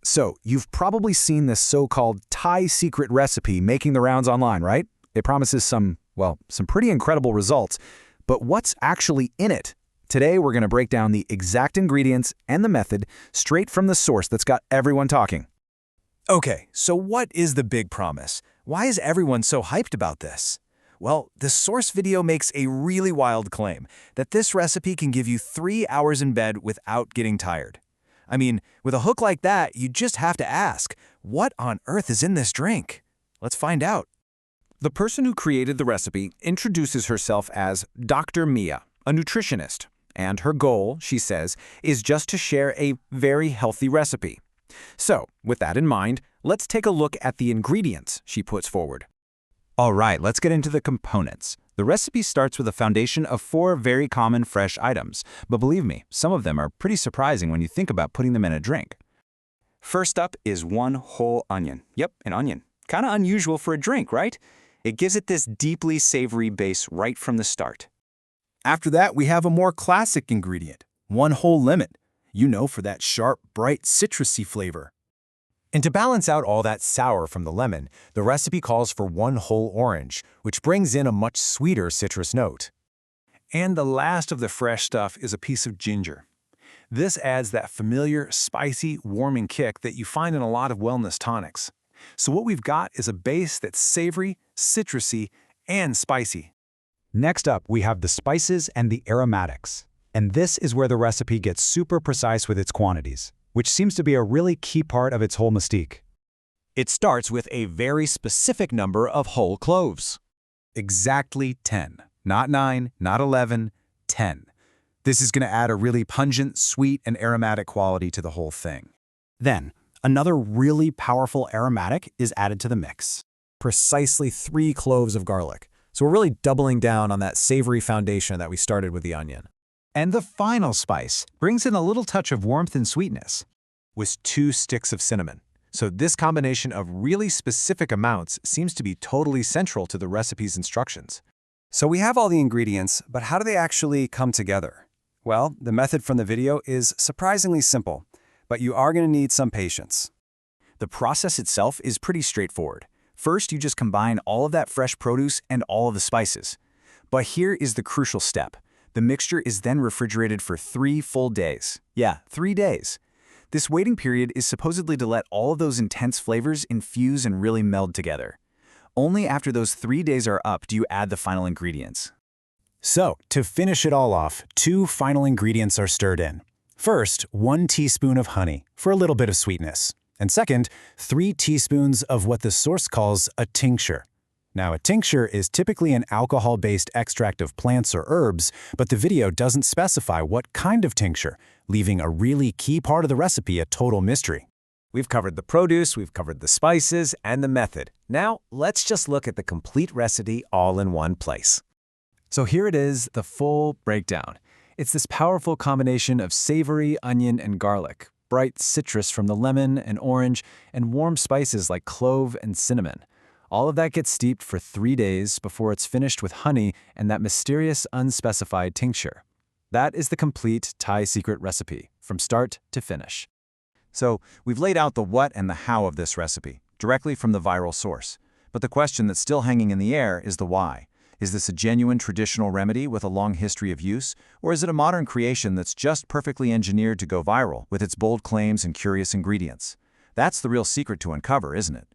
So, you've probably seen this so-called Thai secret recipe making the rounds online, right? It promises some pretty incredible results. But what's actually in it? Today, we're going to break down the exact ingredients and the method straight from the source that's got everyone talking. Okay, so what is the big promise? Why is everyone so hyped about this? Well, the source video makes a really wild claim that this recipe can give you 3 hours in bed without getting tired. I mean, with a hook like that, you just have to ask, what on earth is in this drink? Let's find out. The person who created the recipe introduces herself as Dr. Mia, a nutritionist, and her goal, she says, is just to share a very healthy recipe. So, with that in mind, let's take a look at the ingredients she puts forward. All right, let's get into the components. The recipe starts with a foundation of 4 very common fresh items, but believe me, some of them are pretty surprising when you think about putting them in a drink. First up is 1 whole onion. Yep, an onion. Kind of unusual for a drink, right? It gives it this deeply savory base right from the start. After that, we have a more classic ingredient, 1 whole lemon. For that sharp, bright, citrusy flavor. And to balance out all that sour from the lemon, the recipe calls for 1 whole orange, which brings in a much sweeter citrus note. And the last of the fresh stuff is a piece of ginger. This adds that familiar, spicy, warming kick that you find in a lot of wellness tonics. So what we've got is a base that's savory, citrusy, and spicy. Next up, we have the spices and the aromatics. And this is where the recipe gets super precise with its quantities, which seems to be a really key part of its whole mystique. It starts with a very specific number of whole cloves. Exactly 10. Not 9, not 11, 10. This is going to add a really pungent, sweet, and aromatic quality to the whole thing. Then, another really powerful aromatic is added to the mix. Precisely 3 cloves of garlic. So we're really doubling down on that savory foundation that we started with the onion. And the final spice brings in a little touch of warmth and sweetness, with 2 sticks of cinnamon. So this combination of really specific amounts seems to be totally central to the recipe's instructions. So we have all the ingredients, but how do they actually come together? Well, the method from the video is surprisingly simple, but you are going to need some patience. The process itself is pretty straightforward. First, you just combine all of that fresh produce and all of the spices. But here is the crucial step. The mixture is then refrigerated for 3 full days. Yeah, 3 days. This waiting period is supposedly to let all of those intense flavors infuse and really meld together. Only after those 3 days are up do you add the final ingredients. So, to finish it all off, 2 final ingredients are stirred in. First, 1 teaspoon of honey for a little bit of sweetness. And second, 3 teaspoons of what the source calls a tincture. Now, a tincture is typically an alcohol-based extract of plants or herbs, but the video doesn't specify what kind of tincture, leaving a really key part of the recipe a total mystery. We've covered the produce, we've covered the spices, and the method. Now, let's just look at the complete recipe all in one place. So here it is, the full breakdown. It's this powerful combination of savory onion and garlic, bright citrus from the lemon and orange, and warm spices like clove and cinnamon. All of that gets steeped for 3 days before it's finished with honey and that mysterious unspecified tincture. That is the complete Thai secret recipe, from start to finish. So, we've laid out the what and the how of this recipe, directly from the viral source. But the question that's still hanging in the air is the why. Is this a genuine traditional remedy with a long history of use, or is it a modern creation that's just perfectly engineered to go viral with its bold claims and curious ingredients? That's the real secret to uncover, isn't it?